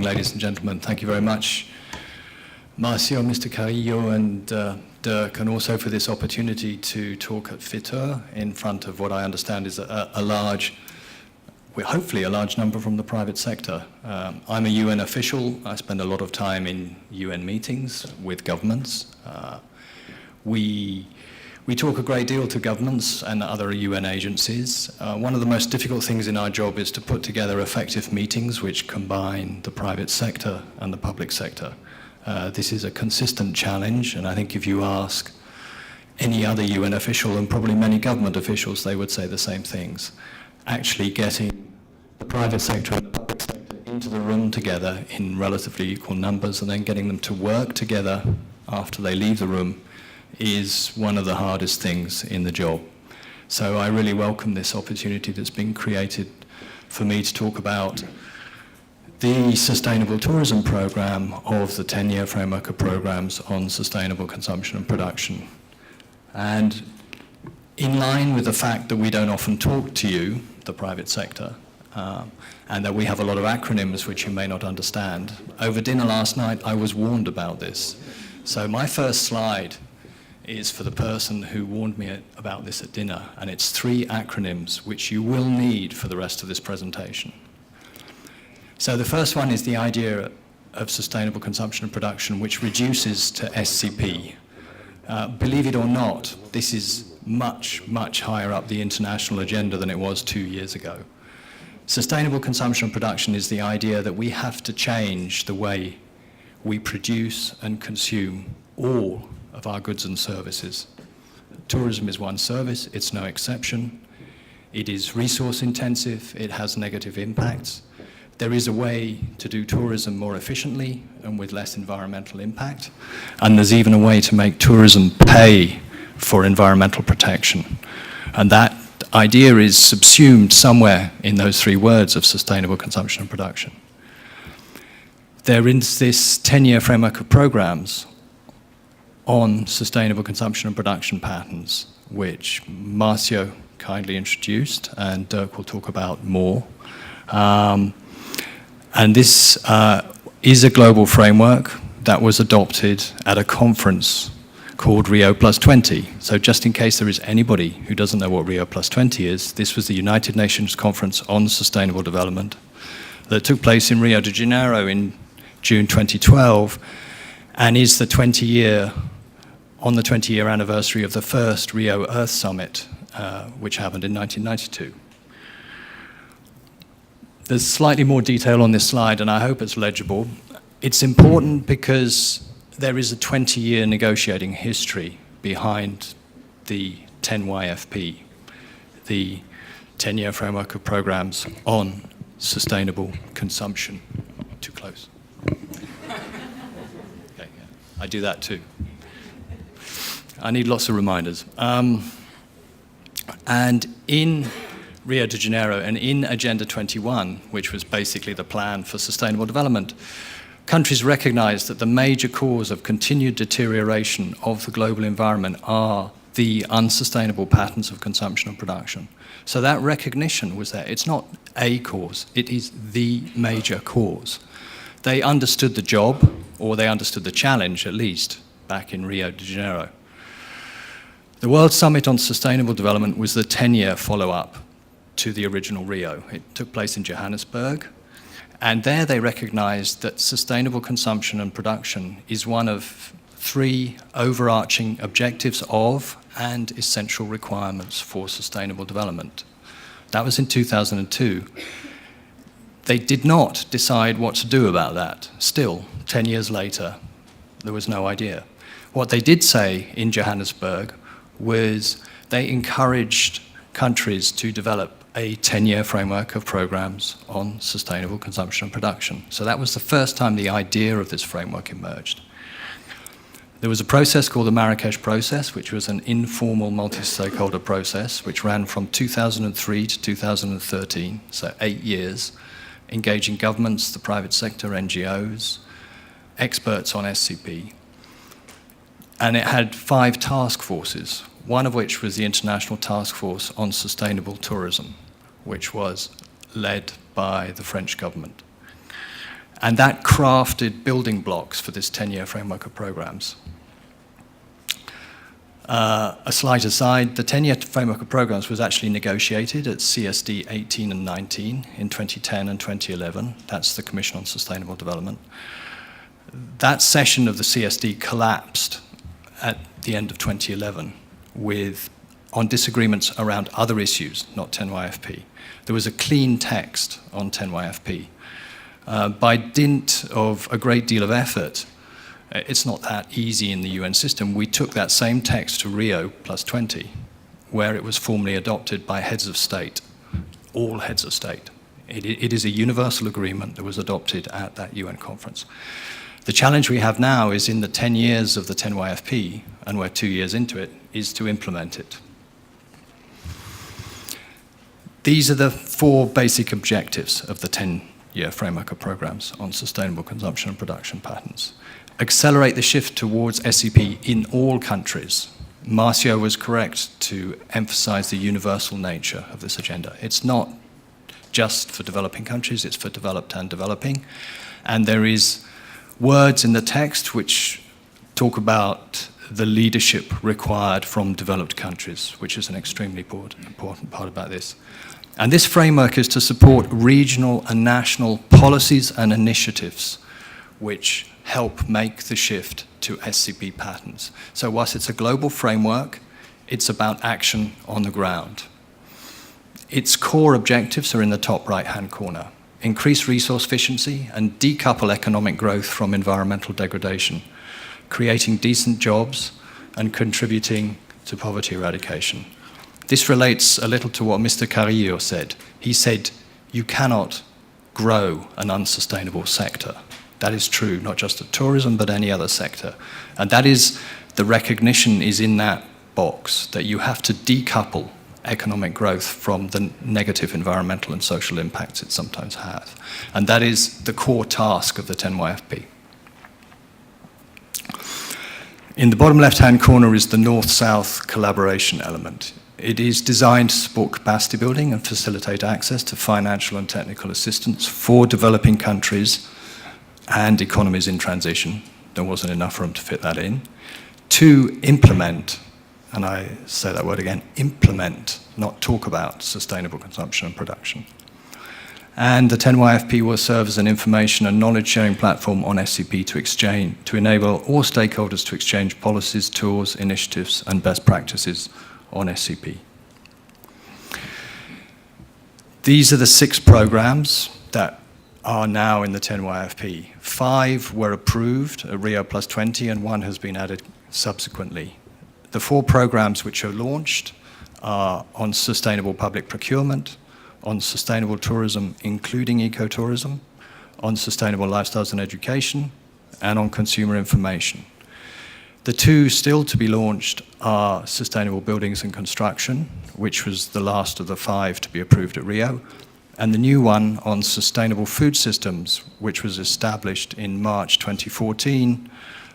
ladies and gentlemen. Thank you very much, Marcio, Mr. Carrillo, and Dirk, and also for this opportunity to talk at Fitur in front of what I understand is hopefully a large number from the private sector. I'm a UN official. I spend a lot of time in UN meetings with governments. We talk a great deal to governments and other UN agencies. One of the most difficult things in our job is to put together effective meetings which combine the private sector and the public sector. This is a consistent challenge, and I think if you ask any other UN official, and probably many government officials, they would say the same things. Actually getting the private sector and the public sector into the room together in relatively equal numbers and then getting them to work together after they leave the room is one of the hardest things in the job. So I really welcome this opportunity that's been created for me to talk about the Sustainable Tourism Programme of the 10-year framework of programmes on sustainable consumption and production. And in line with the fact that we don't often talk to you, the private sector, and that we have a lot of acronyms which you may not understand, over dinner last night I was warned about this. So my first slide is for the person who warned me about this at dinner, and it's 3 acronyms which you will need for the rest of this presentation. So the first one is the idea of sustainable consumption and production, which reduces to SCP. Believe it or not, this is much, much higher up the international agenda than it was 2 years ago. Sustainable consumption and production is the idea that we have to change the way we produce and consume all of our goods and services. Tourism is one service, it's no exception. It is resource intensive, it has negative impacts. There is a way to do tourism more efficiently and with less environmental impact. And there's even a way to make tourism pay for environmental protection. And that idea is subsumed somewhere in those 3 words of sustainable consumption and production. There is this 10-year framework of programs on sustainable consumption and production patterns, which Marcio kindly introduced, and Dirk will talk about more. And this is a global framework that was adopted at a conference called Rio+20. So just in case there is anybody who doesn't know what Rio+20 is, this was the United Nations Conference on Sustainable Development that took place in Rio de Janeiro in June 2012, and is the 20-year anniversary of the first Rio Earth Summit, which happened in 1992. There's slightly more detail on this slide, and I hope it's legible. It's important because there is a 20-year negotiating history behind the 10YFP, the 10-year framework of programs on sustainable consumption. Too close. Okay, yeah. I do that too. I need lots of reminders. And in Rio de Janeiro and in Agenda 21, which was basically the plan for sustainable development, countries recognized that the major cause of continued deterioration of the global environment are the unsustainable patterns of consumption and production. So that recognition was there. It's not a cause, it is the major cause. They understood the job, or they understood the challenge at least, back in Rio de Janeiro. The World Summit on Sustainable Development was the 10-year follow-up to the original Rio. It took place in Johannesburg, and there they recognized that sustainable consumption and production is one of 3 overarching objectives of and essential requirements for sustainable development. That was in 2002. They did not decide what to do about that. Still, 10 years later, there was no idea. What they did say in Johannesburg was they encouraged countries to develop a 10-year framework of programs on sustainable consumption and production. So that was the first time the idea of this framework emerged. There was a process called the Marrakesh process, which was an informal multi-stakeholder process, which ran from 2003 to 2013, so 8 years, engaging governments, the private sector, NGOs, experts on SCP. And it had 5 task forces, one of which was the International Task Force on Sustainable Tourism, which was led by the French government. And that crafted building blocks for this 10-year framework of programs. A slight aside, the 10-year framework of programs was actually negotiated at CSD 18 and 19 in 2010 and 2011. That's the Commission on Sustainable Development. That session of the CSD collapsed at the end of 2011 on disagreements around other issues, not 10YFP. There was a clean text on 10YFP. By dint of a great deal of effort, it's not that easy in the UN system. We took that same text to Rio +20, where it was formally adopted by heads of state, all heads of state. It is a universal agreement that was adopted at that UN conference. The challenge we have now is in the 10 years of the 10YFP, and we're 2 years into it, is to implement it. These are the 4 basic objectives of the 10-year framework of programs on sustainable consumption and production patterns. Accelerate the shift towards SCP in all countries. Marcio was correct to emphasize the universal nature of this agenda. It's not just for developing countries, it's for developed and developing. And there is words in the text which talk about the leadership required from developed countries, which is an extremely important part about this. And this framework is to support regional and national policies and initiatives which help make the shift to SCP patterns. So whilst it's a global framework, it's about action on the ground. Its core objectives are in the top right-hand corner. Increase resource efficiency and decouple economic growth from environmental degradation, creating decent jobs and contributing to poverty eradication. This relates a little to what Mr. Carrillo said. He said, you cannot grow an unsustainable sector. That is true, not just of tourism, but any other sector. And that is, the recognition is in that box, that you have to decouple economic growth from the negative environmental and social impacts it sometimes has. And that is the core task of the 10YFP. In the bottom left-hand corner is the North-South collaboration element. It is designed to support capacity building and facilitate access to financial and technical assistance for developing countries and economies in transition. There wasn't enough room to fit that in. To implement, and I say that word again, implement, not talk about sustainable consumption and production. And the 10YFP will serve as an information and knowledge sharing platform on SCP to enable all stakeholders to exchange policies, tools, initiatives, and best practices on SCP. These are the 6 programs that are now in the 10YFP. 5 were approved at Rio +20 and 1 has been added subsequently. The 4 programs which are launched are on sustainable public procurement, on sustainable tourism, including ecotourism, on sustainable lifestyles and education, and on consumer information. The 2 still to be launched are sustainable buildings and construction, which was the last of the 5 to be approved at Rio, and the new one on sustainable food systems, which was established in March 2014,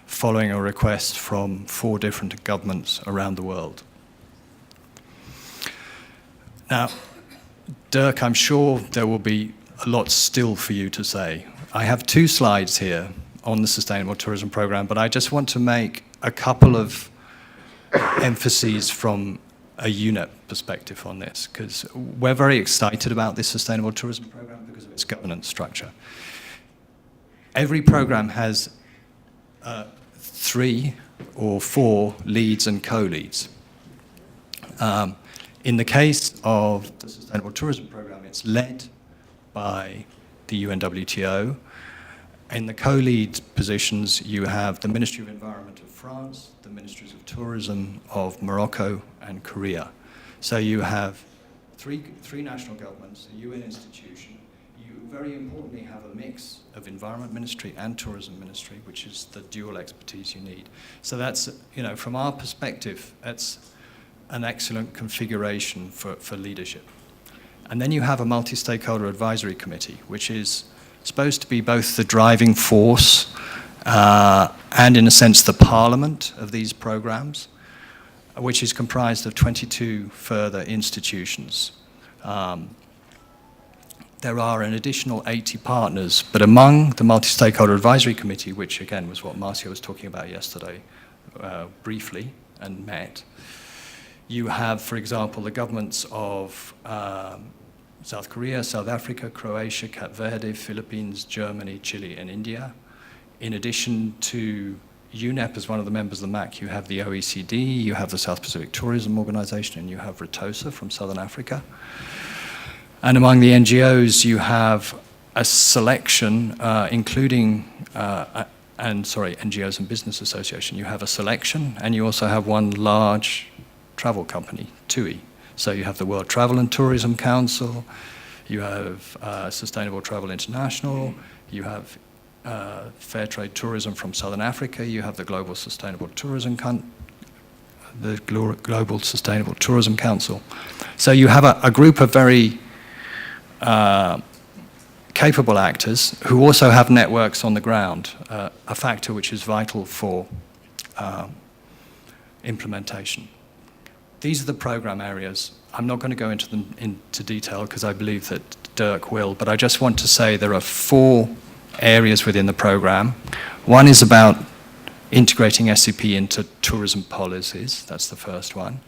following a request from 4 different governments around the world. Now, Dirk, I'm sure there will be a lot still for you to say. I have 2 slides here on the Sustainable Tourism Programme, but I just want to make a couple of emphases from a UNEP perspective on this, because we're very excited about this Sustainable Tourism Programme because of its governance structure. Every programme has 3 or 4 leads and co-leads. In the case of the Sustainable Tourism Programme, it's led by the UNWTO. In the co-lead positions, you have the Ministry of Environment of France, the Ministries of Tourism of Morocco and Korea. So you have three national governments, a UN institution. You very importantly have a mix of Environment Ministry and Tourism Ministry, which is the dual expertise you need. So that's, from our perspective, that's an excellent configuration for leadership. And then you have a multi-stakeholder advisory committee, which is supposed to be both the driving force and, in a sense, the parliament of these programs, which is comprised of 22 further institutions. there are an additional 80 partners, but among the Multi-Stakeholder Advisory Committee, which again was what Marcia was talking about yesterday briefly and met, you have, for example, the governments of South Korea, South Africa, Croatia, Cape Verde, Philippines, Germany, Chile, and India. In addition to UNEP as one of the members of the MAC, you have the OECD, you have the South Pacific Tourism Organization, and you have RETOSA from Southern Africa. And among the NGOs, you have a selection, including, NGOs and Business Association, you have a selection, and you also have one large travel company, TUI. So you have the World Travel and Tourism Council, you have Sustainable Travel International, you have Fair Trade Tourism from Southern Africa, you have the Global Sustainable Tourism Council. So you have a group of very capable actors who also have networks on the ground, a factor which is vital for implementation. These are the program areas. I'm not going to go into them into detail because I believe that Dirk will, but I just want to say there are 4 areas within the program. One is about integrating SCP into tourism policies. That's the first one.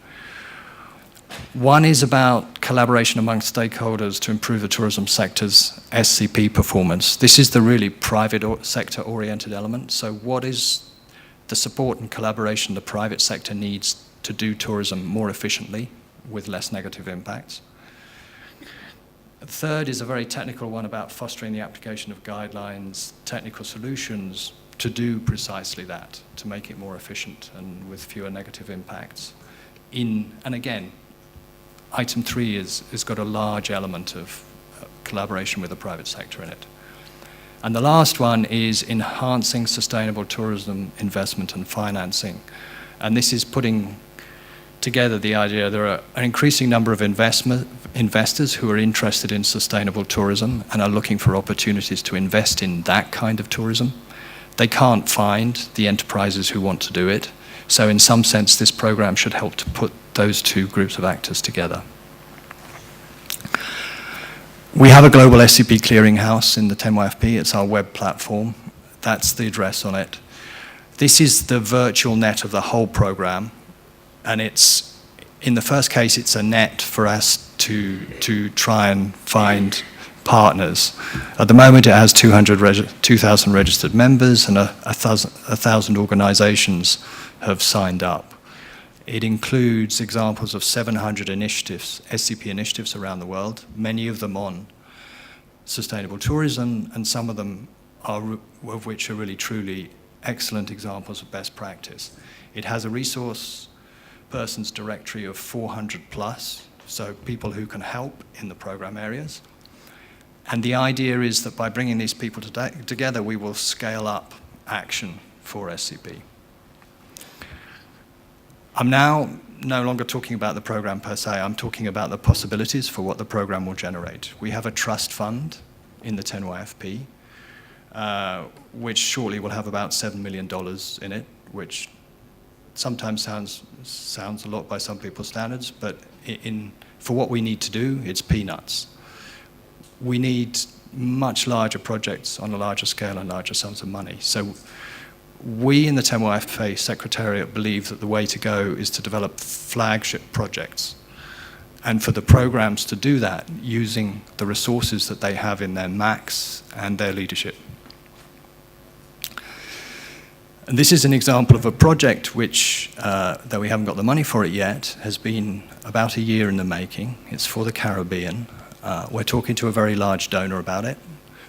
One is about collaboration among stakeholders to improve the tourism sector's SCP performance. This is the really private sector-oriented element. So what is the support and collaboration the private sector needs to do tourism more efficiently with less negative impacts? The third is a very technical one about fostering the application of guidelines, technical solutions to do precisely that, to make it more efficient and with fewer negative impacts. And again, item 3 has got a large element of collaboration with the private sector in it. And the last one is enhancing sustainable tourism investment and financing. And this is putting together the idea there are an increasing number of investors who are interested in sustainable tourism and are looking for opportunities to invest in that kind of tourism. They can't find the enterprises who want to do it. So in some sense, this program should help to put those 2 groups of actors together. We have a global SCP clearinghouse in the TEMOFP. It's our web platform. That's the address on it. This is the virtual net of the whole program. And it's, in the first case, it's a net for us to try and find partners. At the moment, it has 2,000 registered members and 1,000 organizations have signed up. It includes examples of 700 initiatives, SCP initiatives around the world, many of them on sustainable tourism, and some of them of which are really truly excellent examples of best practice. It has a resource persons directory of 400 plus, so people who can help in the program areas. And the idea is that by bringing these people together, we will scale up action for SCP. I'm now no longer talking about the program per se, I'm talking about the possibilities for what the program will generate. We have a trust fund in the TENOFP, which shortly will have about $7 million in it, which sometimes sounds a lot by some people's standards, but for what we need to do, it's peanuts. We need much larger projects on a larger scale and larger sums of money. So we in the TEMOFP Secretariat believe that the way to go is to develop flagship projects, and for the programs to do that using the resources that they have in their MACs and their leadership. And this is an example of a project which, though we haven't got the money for it yet, has been about a year in the making. It's for the Caribbean. We're talking to a very large donor about it.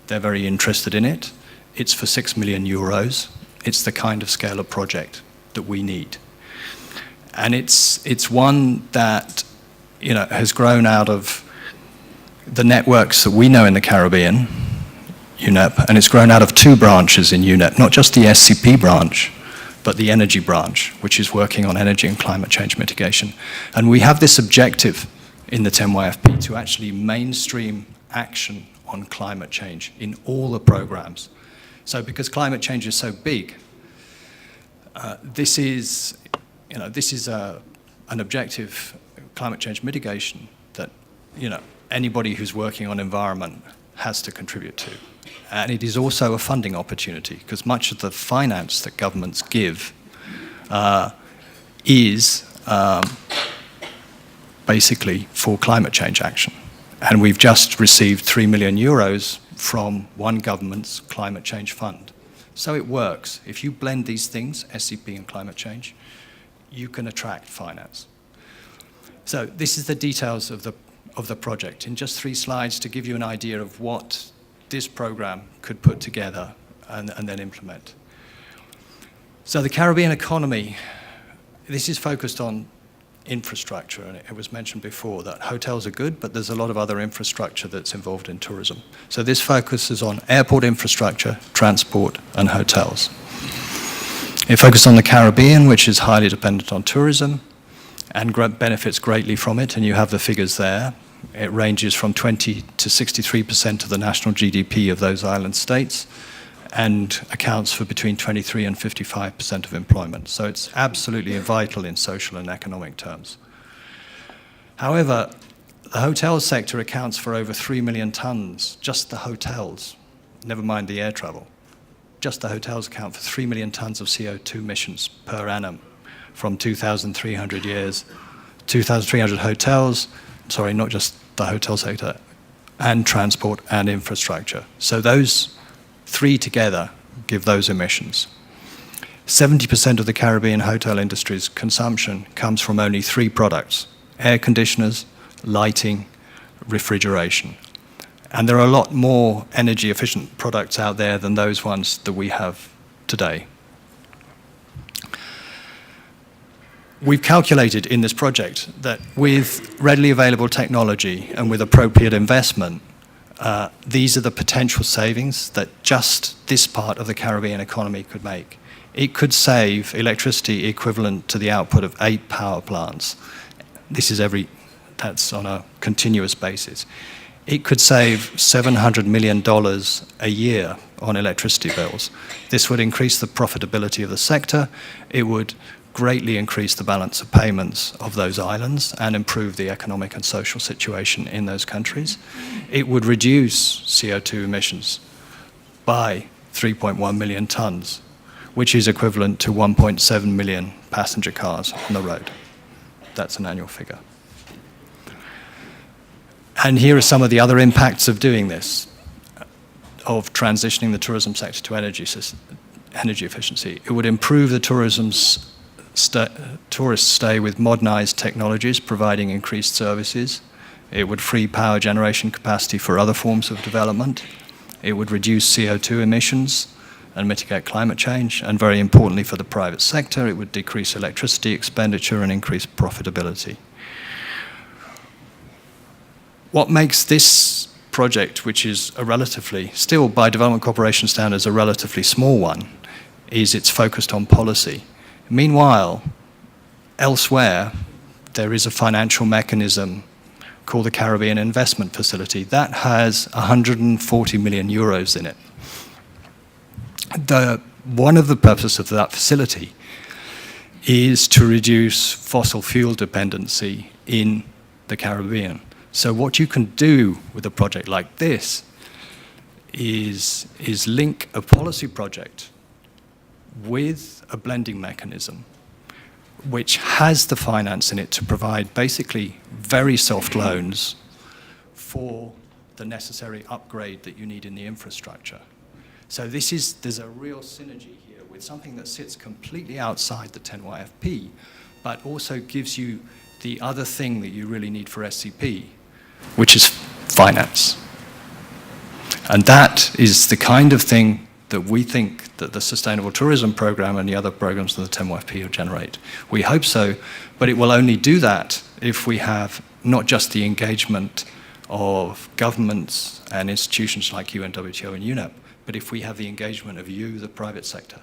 They're very interested in it. It's for 6 million euros. It's the kind of scale of project that we need. And it's one that has grown out of the networks that we know in the Caribbean, UNEP, and it's grown out of 2 branches in UNEP, not just the SCP branch, but the energy branch, which is working on energy and climate change mitigation. And we have this objective in the TEMOFP to actually mainstream action on climate change in all the programs. So because climate change is so big, this is an objective, climate change mitigation, that anybody who's working on environment has to contribute to. And it is also a funding opportunity, because much of the finance that governments give is basically for climate change action. And we've just received 3 million euros from one government's climate change fund. So it works. If you blend these things, SCP and climate change, you can attract finance. So this is the details of the project in just 3 slides to give you an idea of what this program could put together and then implement. So the Caribbean economy, this is focused on infrastructure, and it was mentioned before that hotels are good, but there's a lot of other infrastructure that's involved in tourism. So this focuses on airport infrastructure, transport, and hotels. It focuses on the Caribbean, which is highly dependent on tourism and benefits greatly from it, and you have the figures there. It ranges from 20 to 63% of the national GDP of those island states and accounts for between 23 and 55% of employment. So it's absolutely vital in social and economic terms. However, the hotel sector accounts for over 3 million tons, just the hotels, never mind the air travel. Just the hotels account for 3 million tons of CO2 emissions per annum from 2,300 hotels, sorry, not just the hotel sector, and transport and infrastructure. So those 3 together give those emissions. 70% of the Caribbean hotel industry's consumption comes from only 3 products: air conditioners, lighting, refrigeration. And there are a lot more energy efficient products out there than those ones that we have today. We've calculated in this project that with readily available technology and with appropriate investment, these are the potential savings that just this part of the Caribbean economy could make. It could save electricity equivalent to the output of 8 power plants. That's on a continuous basis. It could save $700 million a year on electricity bills. This would increase the profitability of the sector. It would greatly increase the balance of payments of those islands and improve the economic and social situation in those countries. It would reduce CO2 emissions by 3.1 million tons, which is equivalent to 1.7 million passenger cars on the road. That's an annual figure. And here are some of the other impacts of doing this, of transitioning the tourism sector to energy efficiency. It would improve the tourist stay with modernized technologies, providing increased services. It would free power generation capacity for other forms of development. It would reduce CO2 emissions and mitigate climate change. And very importantly for the private sector, it would decrease electricity expenditure and increase profitability. What makes this project, which is a relatively, still by Development Cooperation standards, a relatively small one, is it's focused on policy. Meanwhile, elsewhere, there is a financial mechanism called the Caribbean Investment Facility. That has 140 million euros in it. One of the purposes of that facility is to reduce fossil fuel dependency in the Caribbean. So what you can do with a project like this is link a policy project with a blending mechanism which has the finance in it to provide basically very soft loans for the necessary upgrade that you need in the infrastructure. So there's a real synergy here with something that sits completely outside the 10YFP, but also gives you the other thing that you really need for SCP, which is finance. And that is the kind of thing that we think that the Sustainable Tourism Programme and the other programs of the 10YFP will generate. We hope so, but it will only do that if we have not just the engagement of governments and institutions like UN, WTO and UNEP, but if we have the engagement of you, the private sector.